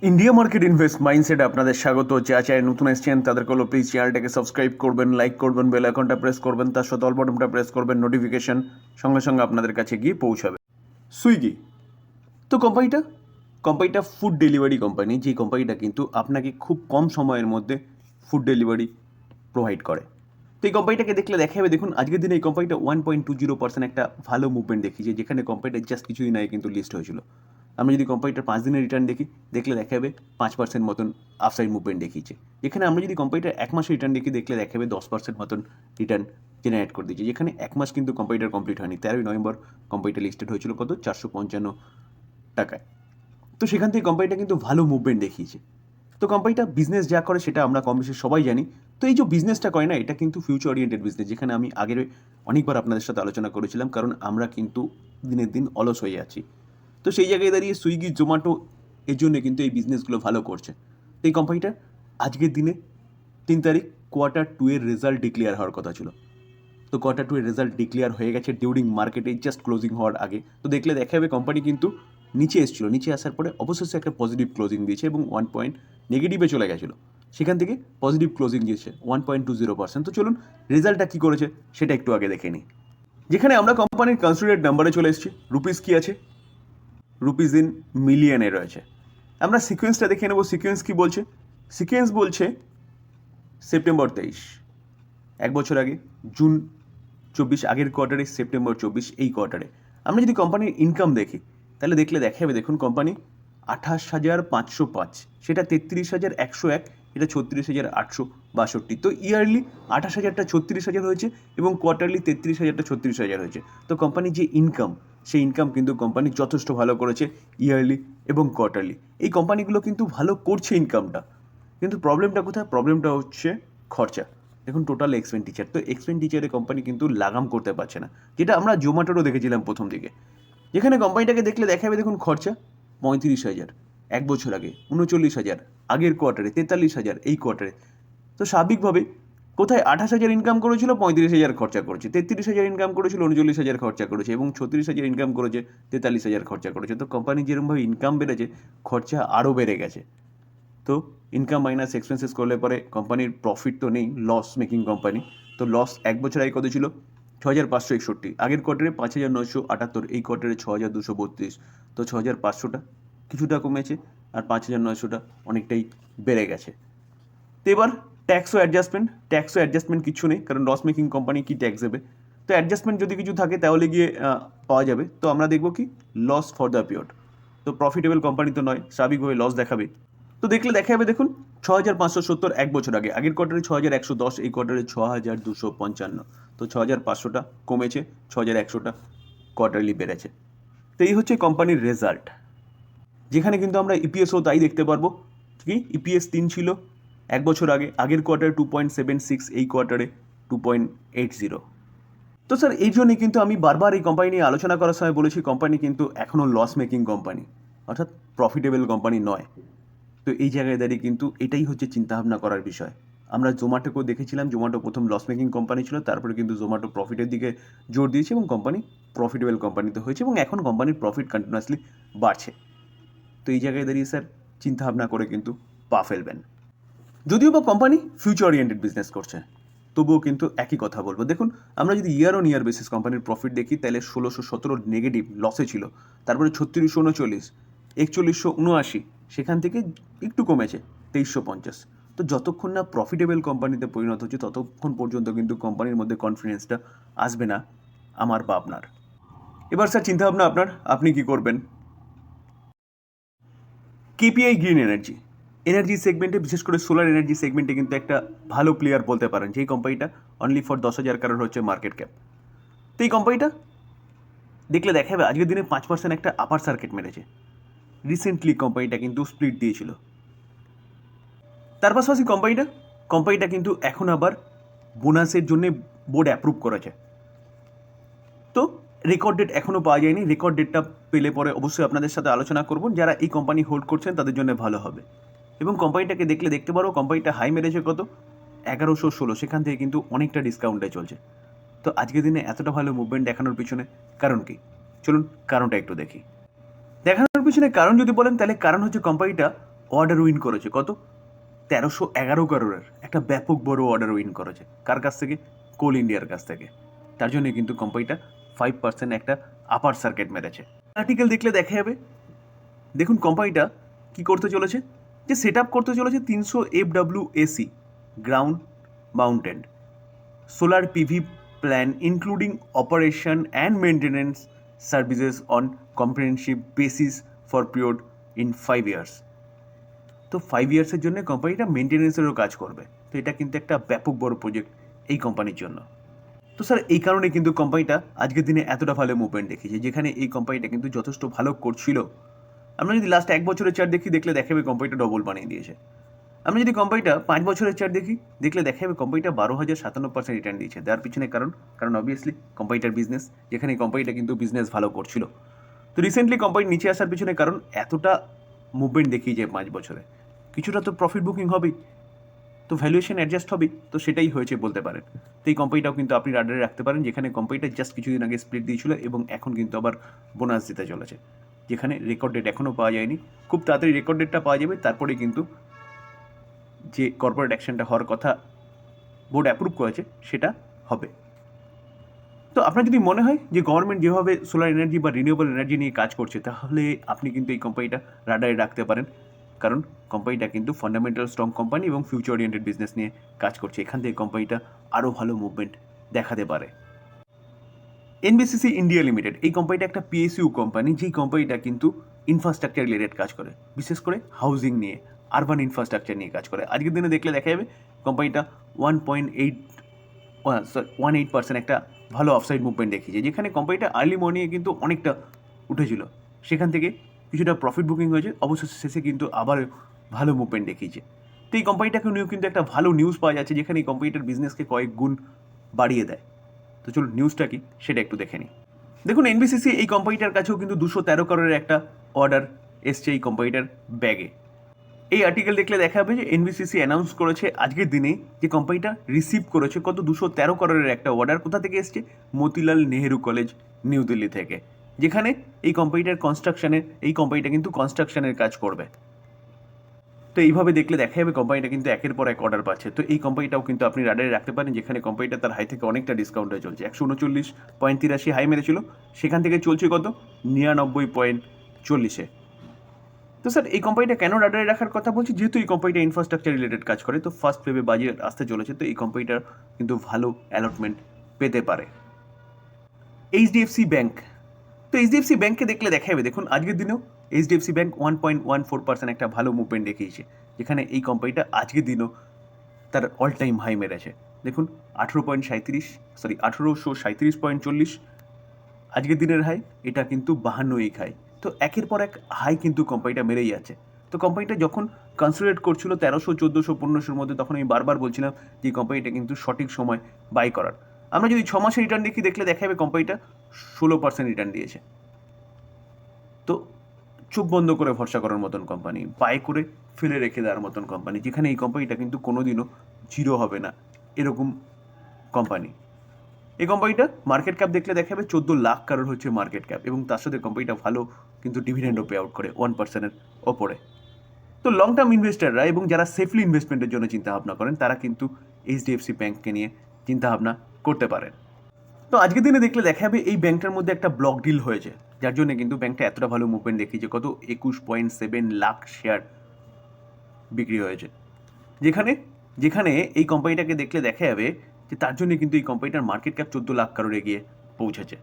India market invest mindset আপনাদের স্বাগত। যা চায় নতুন এসছেন তাদেরকে হলো প্লিজ চ্যানেলটাকে সাবস্ক্রাইব করবেন, লাইক করবেন, বেল আইকনটা প্রেস করবেন, তার সাথে অল বাটনটা প্রেস করবেন, নোটিফিকেশন সঙ্গে সঙ্গে আপনাদের কাছে গিয়ে পৌঁছাবে। সুইগি তো কোম্পানিটা ফুড ডেলিভারি কোম্পানি, যে কোম্পানিটা কিন্তু আপনাকে খুব কম সময়ের মধ্যে ফুড ডেলিভারি প্রোভাইড করে। তো এই কোম্পানিটাকে দেখলে দেখা যাবে, দেখুন আজকের দিনে এই কোম্পানিটা 1.20% একটা ভালো মুভমেন্ট দেখিয়েছে, যেখানে কোম্পানিটা জাস্ট কিছুদিন আগে কিন্তু লিস্ট হয়েছিল। আমরা যদি কোম্পানিটার 5 দিনের রিটার্ন দেখি, দেখলে দেখা যাবে 5% মতন আপসাইড মুভমেন্ট দেখিয়েছে। যেখানে আমরা যদি কোম্পানিটার 1 মাসের রিটার্ন দেখি, দেখলে দেখা যাবে 10% মতন রিটার্ন জেনারেট করে দিয়েছে। যেখানে 1 মাস কিন্তু কোম্পানিটার কমপ্লিট হয়নি। 13ই নভেম্বর কোম্পানিটা লিস্টেড হয়েছিল কত, 455 টাকায়। তো সেখান থেকে কোম্পানিটা কিন্তু ভালো মুভমেন্ট দেখিয়েছে। তো কোম্পানিটা বিজনেস যা করে সেটা আমরা কম বেশি সবাই জানি। তো এই যে বিজনেসটা করে না, এটা কিন্তু ফিউচার ওরিয়েন্টেড বিজনেস, যেখানে আমি আগের অনেকবার আপনাদের সাথে আলোচনা করেছিলাম, কারণ আমরা কিন্তু দিনের দিন অলস হয়ে যাচ্ছি। তো সেই জায়গায় দাঁড়িয়ে সুইগি, জোম্যাটো এর জন্য কিন্তু এই বিজনেসগুলো ভালো করছে। তো এই কোম্পানিটা আজকের দিনে 3 তারিখ Q2 এর রেজাল্ট ডিক্লেয়ার হওয়ার কথা ছিল। তো Q2 এর রেজাল্ট ডিক্লেয়ার হয়ে গেছে ডিউরিং মার্কেটে জাস্ট ক্লোজিং হওয়ার আগে। তো দেখলে দেখা যাবে কোম্পানি কিন্তু নিচে এসেছিল, নিচে আসার পরে অবশেষে একটা পজিটিভ ক্লোজিং দিয়েছে এবং 1 পয়েন্ট নেগেটিভে চলে গেছিলো, সেখান থেকে পজিটিভ ক্লোজিং দিয়েছে 1.20%। তো চলুন রেজাল্টটা কী করেছে সেটা একটু আগে দেখে নিই। যেখানে আমরা কোম্পানির কনসিডারেড নাম্বারে চলে এসেছি, রুপিস কী আছে, রুপিস ইন মিলিয়নে রয়েছে। আমরা সিকোয়েন্সটা দেখে নেব। সিকোয়েন্স কী বলছে? সিকোয়েন্স বলছে সেপ্টেম্বর 23, এক বছর আগে জুন 24, আগের কোয়ার্টারে সেপ্টেম্বর 24, এই কোয়ার্টারে আমরা যদি কোম্পানির ইনকাম দেখি, তাহলে দেখলে দেখা যাবে, দেখুন কোম্পানি 28,505, সেটা 33,101, এটা 36,862। তো ইয়ারলি 28,000টা 36,000 হয়েছে এবং কোয়ার্টারলি 33,000টা 36,000 হয়েছে। তো কোম্পানির যে ইনকাম, সেই ইনকাম কিন্তু কোম্পানি যথেষ্ট ভালো করেছে ইয়ারলি এবং কোয়ার্টারলি। এই কোম্পানিগুলো কিন্তু ভালো করছে ইনকামটা, কিন্তু প্রবলেমটা কোথায়? প্রবলেমটা হচ্ছে খরচা। দেখুন টোটাল এক্সপেন্ডিচার, তো এক্সপেন্ডিচারে কোম্পানি কিন্তু লাগাম করতে পারছে না, যেটা আমরা জোম্যাটোরও দেখেছিলাম প্রথম দিকে। যেখানে কোম্পানিটাকে দেখলে দেখা যাবে, দেখুন খরচা 35,000 এক বছর আগে, 39,000 আগের কোয়ার্টারে, 43,000 এই কোয়ার্টারে। তো স্বাভাবিকভাবে কোথায় 28,000 ইনকাম করেছিল, 35,000 খরচা করেছে, 33,000 ইনকাম করেছিল, 39,000 খরচা করেছে এবং 36,000 ইনকাম করেছে, 43,000 খরচা করেছে। তো কোম্পানি যেরকমভাবে ইনকাম বেড়েছে, খরচা আরও বেড়ে গেছে। তো ইনকাম মাইনাস এক্সপেন্সেস করলে পরে কোম্পানির প্রফিট তো নেই, লস মেকিং কোম্পানি। তো লস এক বছর আগে কত ছিল? 6,561, আগের কোয়ার্টারে 5,978, এই কোয়ার্টারে 6,232। তো 6,500টা কিছুটা কমেছে আর 5,900টা অনেকটাই বেড়ে গেছে। তো এবার ট্যাক্সও অ্যাডজাস্টমেন্ট কিছু নেই, কারণ লস মেকিং কোম্পানি কি ট্যাক্স দেবে? তো অ্যাডজাস্টমেন্ট যদি কিছু থাকে তাহলে গিয়ে পাওয়া যাবে। তো আমরা দেখব কি লস ফর দ্য পিরিয়ড। তো প্রফিটেবল কোম্পানি তো নয়, স্বাভাবিকভাবে লস দেখাবে। তো দেখলে দেখা যাবে, দেখুন 6,570 এক বছর আগে, আগের কোয়ার্টারে 6,110, এই কোয়ার্টারে 6,255। তো 6,500টা কমেছে, 6,100টা কোয়ার্টারলি বেড়েছে। তো এই হচ্ছে কোম্পানির রেজাল্ট, যেখানে কিন্তু আমরা ইপিএসও তাই দেখতে পারবো কি ইপিএস 3 ছিল এক বছর আগে, আগের কোয়ার্টারে 2.76, এই কোয়ার্টারে 2.80। তো স্যার এই জন্যই কিন্তু আমি বারবার এই কোম্পানি নিয়ে আলোচনা করার সময় বলেছি, কোম্পানি কিন্তু এখনও লস মেকিং কোম্পানি, অর্থাৎ প্রফিটেবল কোম্পানি নয়। তো এই জায়গায় দাঁড়িয়ে কিন্তু এটাই হচ্ছে চিন্তাভাবনা করার বিষয়। আমরা জোম্যাটোকেও দেখেছিলাম, জোম্যাটো প্রথম লস মেকিং কোম্পানি ছিল, তারপরে কিন্তু জোম্যাটো প্রফিটের দিকে জোর দিয়েছে এবং কোম্পানি প্রফিটেবল কোম্পানিতে হয়েছে এবং এখন কোম্পানির প্রফিট কন্টিনিউয়াসলি বাড়ছে। তো এই জায়গায় দাঁড়িয়ে স্যার চিন্তাভাবনা করে কিন্তু পা ফেলবেন। যদিও বা কোম্পানি ফিউচার ওরিয়েন্টেড বিজনেস করছে, তবুও কিন্তু একই কথা বলবো। দেখুন আমরা যদি ইয়ার অন ইয়ার বেসিস কোম্পানির প্রফিট দেখি, তাহলে 1,617 নেগেটিভ লসে ছিল, তারপরে 3639, 4179, সেখান থেকে একটু কমেছে 2350। তো যতক্ষণ না প্রফিটেবল কোম্পানিতে পরিণত হচ্ছে, ততক্ষণ পর্যন্ত কিন্তু কোম্পানির মধ্যে কনফিডেন্সটা আসবে না আমার বা আপনার। এবার স্যার চিন্তাভাবনা আপনার, আপনি কি করবেন? কেপিআই গ্রিন এনার্জি সেগমেন্টে, বিশেষ করে সোলার এনার্জি সেগমেন্টে কিন্তু একটা ভালো প্লেয়ার বলতে পারেন, যেই কোম্পানিটা অনলি ফর 10,000 কারোর হচ্ছে মার্কেট ক্যাপ। তো এই কোম্পানিটা দেখলে দেখা যাবে আজকের দিনে 5% একটা আপার সার্কিট মেরেছে। রিসেন্টলি কোম্পানিটা কিন্তু স্প্লিট দিয়েছিল। তার পাশাপাশি কোম্পানিটা কিন্তু এখন আবার বোনাসের জন্য বোর্ড অ্যাপ্রুভ করেছে। তো রেকর্ড ডেট এখনও পাওয়া যায়নি, রেকর্ড ডেটটা পেলে পরে অবশ্যই আপনাদের সাথে আলোচনা করব। যারা এই কোম্পানি হোল্ড করছেন তাদের জন্য ভালো হবে। এবং কোম্পানিটাকে দেখলে দেখতে পারো, কোম্পানিটা হাই মেরেছে কত, 1116, সেখান থেকে কিন্তু অনেকটা ডিসকাউন্টে চলছে। তো আজকের দিনে এতটা ভালো মুভমেন্ট দেখানোর পিছনে কারণ কি? চলুন কারণটা একটু দেখি। দেখানোর পিছনে কারণ যদি বলেন, তাহলে কারণ হচ্ছে কোম্পানিটা অর্ডার উইন করেছে কত 1311 করোড়ের একটা ব্যাপক বড় অর্ডার উইন করেছে। কার কাছ থেকে? কোল ইন্ডিয়ার কাছ থেকে। তার জন্য কিন্তু কোম্পানিটা 5% একটা আপার সার্কিট মেরেছে। আর্টিকেল দেখলে দেখা যাবে, দেখুন কোম্পানিটা কি করতে চলেছে, যে সেট আপ করতে চলেছে 300 FWAC ground mounted solar PV plan including operation and maintenance services on comprehensive basis for period in 5 years. তো 5 ইয়ার্সের জন্য কোম্পানিটা মেনটেন্যান্সেরও কাজ করবে। তো এটা কিন্তু একটা ব্যাপক বড় প্রজেক্ট এই কোম্পানির জন্য। তো স্যার এই কারণে কিন্তু কোম্পানিটা আজকের দিনে এতটা ভালো মুভমেন্ট দেখিয়েছে, যেখানে এই কোম্পানিটা কিন্তু যথেষ্ট ভালো করছিল। আমরা যদি লাস্ট 1 বছরের চার্ট দেখলে দেখা যাবে কোম্পানিটা ডবল বানিয়ে দিয়েছে। আমরা যদি কোম্পানিটা 5 বছরের চার্ট দেখলে দেখা যাবে কোম্পানিটা 12,057% রিটার্ন দিয়েছে। তার পিছনে কারণ অবভিয়াসলি কোম্পানিটার বিজনেস, যেখানে এই কোম্পানিটা কিন্তু বিজনেস ভালো করছিল। তো রিসেন্টলি কোম্পানি নিচে আসার পিছনে কারণ এতটা মুভমেন্ট দেখিয়েছে 5 বছরে, কিছুটা তো প্রফিট বুকিং হবেই, তো ভ্যালুয়েশন অ্যাডজাস্ট হবেই, তো সেটাই হয়েছে বলতে পারেন। তো এই কোম্পানিটাও কিন্তু আপনি রাডারে রাখতে পারেন, যেখানে কোম্পানিটা জাস্ট কিছুদিন আগে স্প্লিট দিয়েছিল এবং এখন কিন্তু আবার বোনাস দিতে চলেছে, যেখানে রেকর্ড ডেট এখনও পাওয়া যায়নি। খুব তাড়াতাড়ি রেকর্ড ডেটটা পাওয়া যাবে, তারপরে কিন্তু যে কর্পোরেট অ্যাকশনটা হওয়ার কথা বোর্ড অ্যাপ্রুভ করেছে সেটা হবে। তো আপনার যদি মনে হয় যে গভর্নমেন্ট যেভাবে সোলার এনার্জি বা রিনিউয়েবল এনার্জি নিয়ে কাজ করছে, তাহলে আপনি কিন্তু এই কোম্পানিটা রাডারে রাখতে পারেন, কারণ কোম্পানিটা কিন্তু ফান্ডামেন্টাল স্ট্রং কোম্পানি এবং ফিউচার ওরিয়েন্টেড বিজনেস নিয়ে কাজ করছে। এখান থেকে কোম্পানিটা আরও ভালো মুভমেন্ট দেখাতে পারে। এনবিসিসি ইন্ডিয়া লিমিটেড এই কোম্পানিটা একটা পিএসইউ কোম্পানি, যেই কোম্পানিটা কিন্তু ইনফ্রাস্ট্রাকচার রিলেটেড কাজ করে, বিশেষ করে হাউজিং নিয়ে, আরবান ইনফ্রাস্ট্রাকচার নিয়ে কাজ করে। আজকের দিনে দেখলে দেখা যাবে কোম্পানিটা 1.18% একটা ভালো অফসাইড মুভমেন্ট দেখিয়েছে, যেখানে কোম্পানিটা আর্লি মর্নিংয়ে কিন্তু অনেকটা উঠেছিল, সেখান থেকে কিছুটা প্রফিট বুকিং হয়েছে, অবশেষে শেষে কিন্তু আবার ভালো মুভমেন্ট দেখিয়েছে। তো এই কোম্পানিটাকে নিয়েও কিন্তু একটা ভালো নিউজ পাওয়া যাচ্ছে, যেখানে এই কোম্পানিটার বিজনেসকে কয়েক গুণ বাড়িয়ে দেয়। তো চলুন নিউজটা কি সেটা একটু দেখে নিই। দেখুন এনবিসিসি এই কোম্পানিটার কাছেও কিন্তু 213 করোড়ের একটা অর্ডার এসছে এই কোম্পানিটার ব্যাগে। এই আর্টিকেল দেখলে দেখা যাবে যে এনবিসিসি অ্যানাউন্স করেছে আজকের দিনে যে কোম্পানিটা রিসিভ করেছে কত 213 করোড়ের একটা অর্ডার। কোথা থেকে এসছে? মতিলাল নেহেরু কলেজ, নিউ দিল্লি থেকে, যেখানে এই কোম্পানিটা কিন্তু কনস্ট্রাকশনের কাজ করবে। তো এইভাবে দেখলে দেখা যাবে কোম্পানিটা কিন্তু একের পর এক অর্ডার পাচ্ছে। তো এই কোম্পানিটাও কিন্তু আপনি রাডারে রাখতে পারেন, যেখানে কোম্পানিটা তার হাই থেকে অনেকটা ডিসকাউন্টে চলছে। 139.83 হাই মেরেছিল, সেখান থেকে চলছে কত 99.40-এ। তো স্যার এই কোম্পানিটা কেন রাডারে রাখার কথা বলছি? যেহেতু এই কোম্পানিটা ইনফ্রাস্ট্রাকচার রিলেটেড কাজ করে, তো ফার্স্ট ফেবে বাজেট আসতে চলেছে, তো এই কোম্পানিটার কিন্তু ভালো অ্যালটমেন্ট পেতে পারে। এইচডিএফসি ব্যাংক, তো এইচডিএফসি ব্যাংককে দেখলে দেখা যাবে, দেখুন আজকের দিনেও এইচডিএফসি ব্যাংক 1.14% একটা ভালো মুভমেন্ট দেখিয়েছে, যেখানে এই কোম্পানিটা আজকের দিনও তার অল টাইম হাই মেরেছে। দেখুন 1837.40 আজকের দিনের হাই, এটা কিন্তু 52 হাই। তো একের পর এক হাই কিন্তু কোম্পানিটা মেরেই যাচ্ছে। তো কোম্পানিটা যখন কনসিডারেট করছিল 1300, 1400, 1500-র মধ্যে, তখন আমি বারবার বলছিলাম যে কোম্পানিটা কিন্তু সঠিক সময় বাই করার। আমরা যদি 6 মাসের রিটার্ন দেখা যাবে কোম্পানিটা 16% রিটার্ন দিয়েছে। তো চোখ বন্ধ করে ভরসা করার মতন কোম্পানি, বাই করে ফেলে রেখে দেওয়ার মতন কোম্পানি, যেখানে এই কোম্পানিটা কিন্তু কোনোদিনও জিরো হবে না, এরকম কোম্পানি। এই কোম্পানিটা মার্কেট ক্যাপ দেখলে দেখা যাবে 14 লাখ কারোর হচ্ছে মার্কেট ক্যাপ, এবং তার সাথে কোম্পানিটা ভালো কিন্তু ডিভিডেন্ডও পে আউট করে 1%-এর ওপরে। তো লং টার্ম ইনভেস্টাররা এবং যারা সেফলি ইনভেস্টমেন্টের জন্য চিন্তাভাবনা করেন, তারা কিন্তু এইচডিএফসি ব্যাংককে নিয়ে চিন্তাভাবনা করতে পারেন। তো আজকের দিনে দেখলে দেখা যাবে এই ব্যাংকটার মধ্যে একটা ব্লক ডিল হয়েছে, যার জন্য কিন্তু ব্যাংকটা এতটা ভালো মুভমেন্ট দেখিয়েছে, কত 21.7 লাখ শেয়ার বিক্রি হয়েছে, যেখানে এই কোম্পানিটাকে দেখলে দেখা যাবে যে তার জন্য কিন্তু এই কোম্পানিটার মার্কেট ক্যাপ 14 লাখ কারোর এগিয়ে পৌঁছেছে।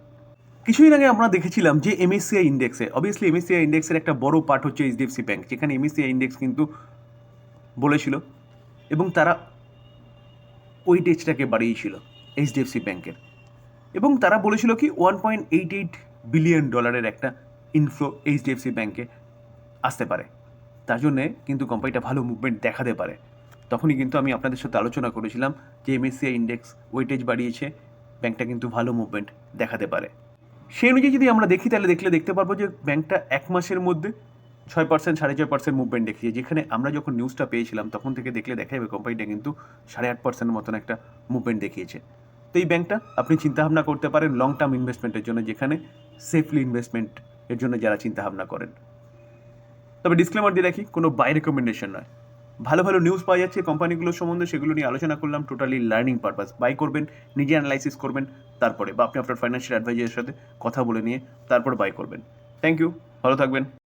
কিছুদিন আগে আমরা দেখেছিলাম যে এমএসসিআই ইন্ডেক্সে, অবভিয়াসলি এমএসসিআই ইন্ডেক্সের একটা বড় পার্ট হচ্ছে এইচডিএফসি ব্যাংক, যেখানে এমএসসিআই ইন্ডেক্স কিন্তু বলেছিল এবং তারা ওয়েটেজটাকে বাড়িয়েছিল এইচডিএফসি ব্যাংকের, এবং তারা বলেছিল কি $1.88 বিলিয়ন একটা ইনফ্লো এইচডিএফসি ব্যাংকে আসতে পারে। তার জন্যে কিন্তু কোম্পানিটা ভালো মুভমেন্ট দেখাতে পারে। তখনই কিন্তু আমি আপনাদের সাথে আলোচনা করেছিলাম যে এমএসসিআই ইন্ডেক্স ওয়েটেজ বাড়িয়েছে, ব্যাংকটা কিন্তু ভালো মুভমেন্ট দেখাতে পারে। সেই অনুযায়ী যদি আমরা দেখি, তাহলে দেখতে পারবো যে ব্যাংকটা 1 মাসের মধ্যে 6%, 6.5% মুভমেন্ট দেখিয়েছে, যেখানে আমরা যখন নিউজটা পেয়েছিলাম তখন থেকে দেখলে দেখা যাবে কোম্পানিটা কিন্তু 8.5%-এর মতন একটা মুভমেন্ট দেখিয়েছে। তো এই ব্যাংকটা আপনি চিন্তাভাবনা করতে পারেন লং টার্ম ইনভেস্টমেন্টের জন্য, যেখানে সেফলি ইনভেস্টমেন্টের জন্য যারা চিন্তাভাবনা করেন। তবে ডিসক্লেমার দিয়ে রাখি, কোনো বাই রেকমেন্ডেশন নয়। ভালো ভালো নিউজ পাওয়া যাচ্ছে কোম্পানিগুলোর সম্বন্ধে, সেগুলো নিয়ে আলোচনা করলাম, টোটালি লার্নিং পারপাস। বাই করবেন, নিজে অ্যানালাইসিস করবেন, তারপরে বা আপনি আপনার ফাইন্যান্সিয়াল অ্যাডভাইজারের সাথে কথা বলে নিয়ে তারপর বাই করবেন। থ্যাংক ইউ, ভালো থাকবেন।